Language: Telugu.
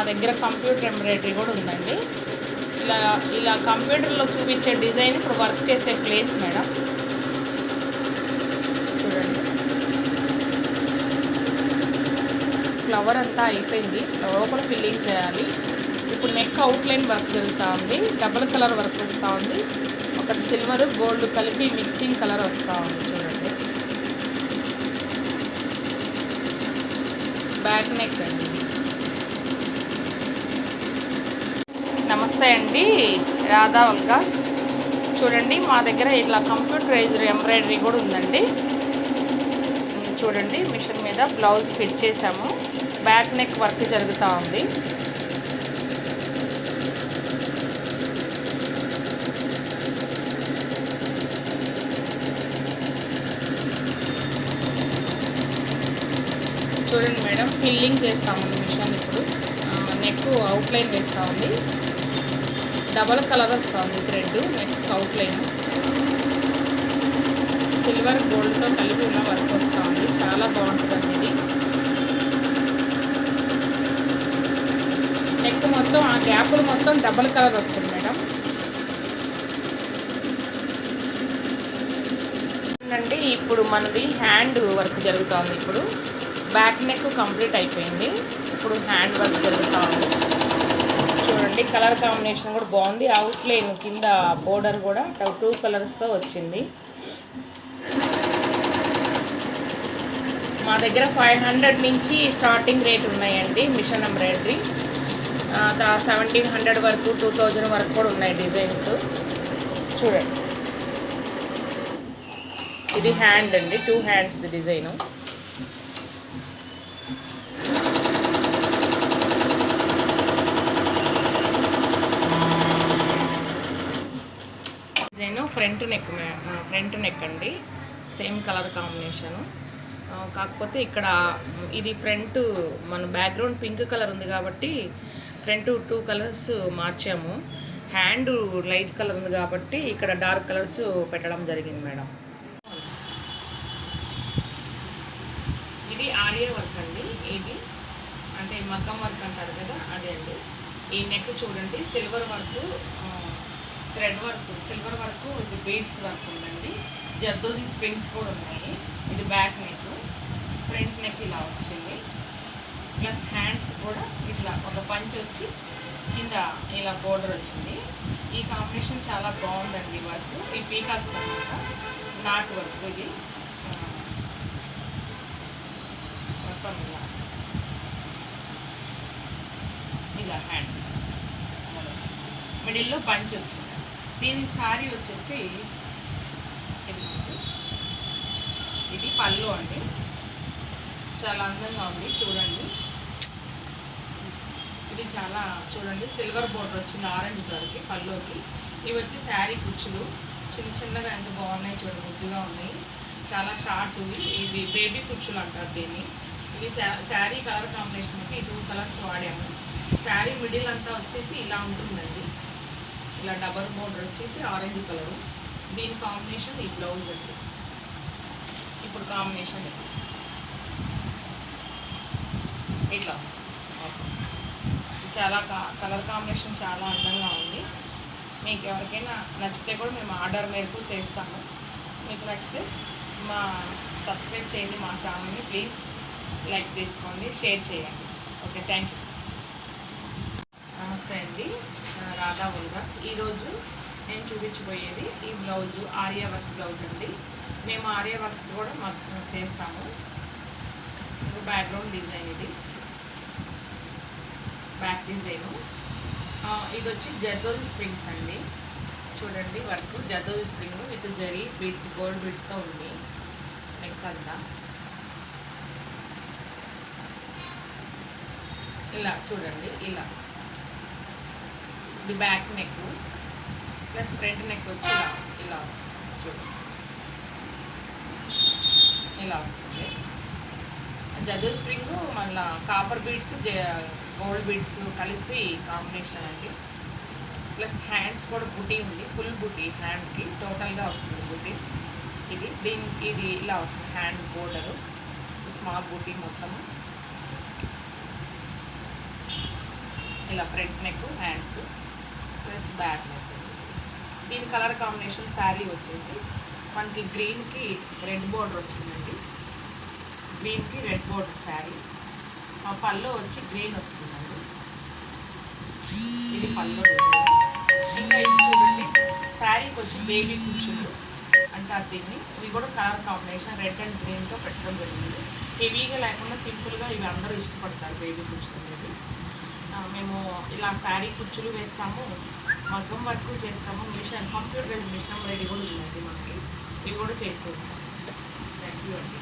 దగ్గర కంప్యూటర్ ఎంబ్రాయిడరీ కూడా ఉందండి. ఇలా ఇలా కంప్యూటర్లో చూపించే డిజైన్ ఇప్పుడు వర్క్ చేసే ప్లేస్ మేడం. చూడండి, ఫ్లవర్ అంతా అయిపోయింది, లోపల ఫిల్లింగ్ చేయాలి. ఇప్పుడు నెక్ అవుట్లైన్ వర్క్ జరుగుతూ ఉంది, డబుల్ కలర్ వర్క్ వస్తూ ఉంది. ఒకటి సిల్వర్ గోల్డ్ కలిపి మిక్సింగ్ కలర్ వస్తూ ఉంది. చూడండి, బ్యాక్ నెక్ అండి. నమస్తే అండి, రాధా వల్గాస్. చూడండి, మా దగ్గర ఇలా కంప్యూటరైజ్డ్ ఎంబ్రాయిడరీ కూడా ఉందండి. చూడండి, మిషన్ మీద బ్లౌజ్ ఫిట్ చేసాము, బ్యాక్ నెక్ వర్క్ జరుగుతూ ఉంది. చూడండి మేడం, ఫిల్లింగ్ చేస్తాము మిషన్. ఇప్పుడు నెక్ అవుట్లైన్ వేస్తూ ఉంది, డబల్ కలర్ వస్తూ ఉంది థ్రెడ్ నెక్ అవుట్లైన్. సిల్వర్ గోల్డ్తో కలిపి ఉన్న వర్క్ వస్తూ ఉంది, చాలా బాగుంటుందండి ఇది. నెక్ మొత్తం ఆ గ్యాపులు మొత్తం డబల్ కలర్ వస్తుంది మేడం. అండి, ఇప్పుడు మనది హ్యాండ్ వర్క్ జరుగుతుంది. ఇప్పుడు బ్యాక్ నెక్ కంప్లీట్ అయిపోయింది, ఇప్పుడు హ్యాండ్ వర్క్ జరుగుతూ ఉంది. చూడండి, కలర్ కాంబినేషన్ కూడా బాగుంది. అవుట్లైన్ కింద బోర్డర్ కూడా 2 కలర్స్తో వచ్చింది. మా దగ్గర 500 నుంచి స్టార్టింగ్ రేట్ ఉన్నాయండి మిషన్ ఎంబ్రాయిడరీ. 1700 వరకు 2000 వరకు కూడా ఉన్నాయి డిజైన్స్. చూడండి, ఇది హ్యాండ్ అండి, 2 హ్యాండ్స్ డిజైను. ఫ్రంట్ నెక్ అండి, సేమ్ కలర్ కాంబినేషను. కాకపోతే ఇక్కడ ఇది ఫ్రంట్ మన బ్యాక్గ్రౌండ్ పింక్ కలర్ ఉంది కాబట్టి ఫ్రంట్ 2 కలర్స్ మార్చాము. హ్యాండ్ లైట్ కలర్ ఉంది కాబట్టి ఇక్కడ డార్క్ కలర్స్ పెట్టడం జరిగింది మేడం. ఇది ఆరియా వర్క్ అండి, ఇది అంటే మగ్గం వర్క్ అంటారు కదా, అదే అండి. ఈ నెక్ చూడండి, silver work, thread work, silver work, ఇది బీడ్స్ వర్క్ ఉందండి. జర్దోజీ స్ప్రింగ్స్ కూడా ఉన్నాయి. ఇది బ్యాక్ నెక్, ఫ్రంట్ నెక్ ఇలా వచ్చింది. ప్లస్ హ్యాండ్స్ కూడా ఇట్లా ఒక పంచ్ వచ్చి కింద ఇలా బోర్డర్ వచ్చింది. ఈ కాంబినేషన్ చాలా బాగుందండి వర్క్. ఈ పీకాక్స్ అన్నమాట, నాట్ వర్క్. ఇది మొత్తం ఇలా హ్యాండ్ మిడిల్లో పంచ్ వచ్చింది. దీని శారీ వచ్చేసి ఇది పళ్ళు అండి, చాలా అందంగా ఉంది. చూడండి, ఇది చాలా చూడండి, సిల్వర్ బోర్డర్ వచ్చింది ఆరెంజ్ కలర్కి పళ్ళుకి. ఇవి వచ్చి శారీ కుచ్చులు చిన్న చిన్నగా ఎంత బాగున్నాయి చూడండి, ముద్దుగా ఉన్నాయి, చాలా షార్ట్. ఇవి బేబీ కుచ్చులు అంటారు దీన్ని. ఇవి శారీ కలర్ కాంబినేషన్కి 2 కలర్స్ వాడాము. శారీ మిడిల్ అంతా వచ్చేసి ఇలా ఉంటుందండి, ఇలా డబల్ బోర్డర్ వచ్చేసి ఆరెంజ్ కలరు. దీని కాంబినేషన్ ఈ బ్లౌజ్ అండి. ఇప్పుడు కాంబినేషన్ ఇట్లా వస్తుంది. చాలా కలర్ కాంబినేషన్ చాలా అందంగా ఉంది. మీకు ఎవరికైనా నచ్చితే కూడా మేము ఆర్డర్ మేరకు చేస్తాము. మీకు నచ్చితే మా సబ్స్క్రైబ్ చేయండి మా ఛానల్ని, ప్లీజ్ లైక్ చేసుకోండి, షేర్ చేయండి. Okay, thank you. నమస్తే అండి, రాధా వల్గాస్. ఈరోజు నేను చూపించబోయేది ఈ బ్లౌజు ఆర్యా వర్క్ బ్లౌజ్ అండి. మేము ఆర్యా వర్క్స్ కూడా మాకు చేస్తాము. బ్యాక్గ్రౌండ్ డిజైన్, ఇది బ్యాక్ డిజైను. ఇది వచ్చి జర్దోజీ స్ప్రింగ్స్ అండి. చూడండి work, zardozi spring with zari beads, gold బీడ్స్తో ఉంది నెక్ అంతా. ఇలా చూడండి, ఇలా ఇది back neck plus front neck వచ్చి ఇలా వస్తుంది. చూడండి, ఇలా వస్తుంది. జర్దోజీ స్ప్రింగ్ మళ్ళీ కాపర్ బీడ్స్, గోల్డ్ బీడ్స్ కలిపి కాంబినేషన్ అండి. ప్లస్ హ్యాండ్స్ కూడా బుటీ ఉంది, ఫుల్ బుటీ హ్యాండ్కి టోటల్గా వస్తుంది బుటీ. ఇది ఇలా వస్తుంది హ్యాండ్ బోర్డరు, స్మాల్ బుటీ మొత్తము. ఇలా front neck, hands plus back neck. దీని కలర్ కాంబినేషన్ శారీ వచ్చేసి మనకి గ్రీన్కి రెడ్ బోర్డర్ వచ్చిందండి. గ్రీన్కి రెడ్ బోర్డర్ శారీ. పళ్ళు వచ్చి గ్రీన్ వచ్చిందండి. ఇది పళ్ళు. ఇంకా ఇది చూడండి, శారీకి వచ్చి బేబీ కుచ్చులు అంటారు దీన్ని. ఇవి కూడా కలర్ కాంబినేషన్ రెడ్ అండ్ గ్రీన్తో పెట్టడం జరిగింది. హెవీగా లేకుండా సింపుల్గా ఇవి అందరూ ఇష్టపడతారు బేబీ కుచ్చులు అనేది. మేము ఇలా శారీ కుచ్చులు వేస్తాము, మగ్గం వర్క్ చేస్తాము. మిషన్ కంప్యూటరైజ్ మిషన్ రెడీ కూడా ఉందండి మనకి. ఇవి కూడా చేస్తూ ఉంటాం. థ్యాంక్ యూ అండి.